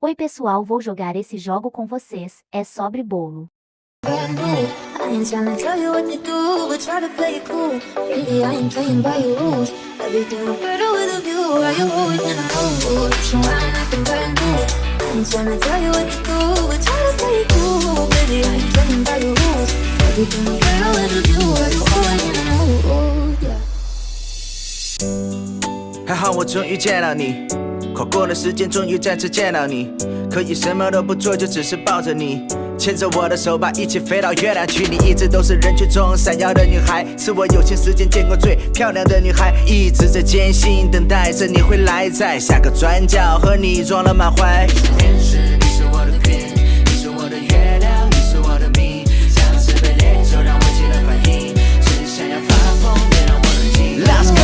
Oi pessoal, vou jogar esse jogo com vocês, é sobre bolo. I ain't tryna tell you what to do, but try to play it cool. Really, I ain't playing by your rules. Everything look better with a view. Why you always in a mood? So I'm acting brand new. I ain't tryna tell you what to do, but try to play it cool. Baby, I ain't playing by your rules. Everything look better with a view. Why you always in a mood? Yeah. 还好我终于见到你，跨过了时间，终于再次见到你。可以什么都不做，就只是抱着你，牵着我的手，把一起飞到月亮去。你一直都是人群中闪耀的女孩，是我有幸时间见过最漂亮的女孩。一直在艰辛等待着你会来，在下个转角和你撞了满怀。天使，你是我的 queen， 你是我的月亮，你是我的谜，像是被猎手让我起了反应，只想要发疯，别让我冷静。Let's go。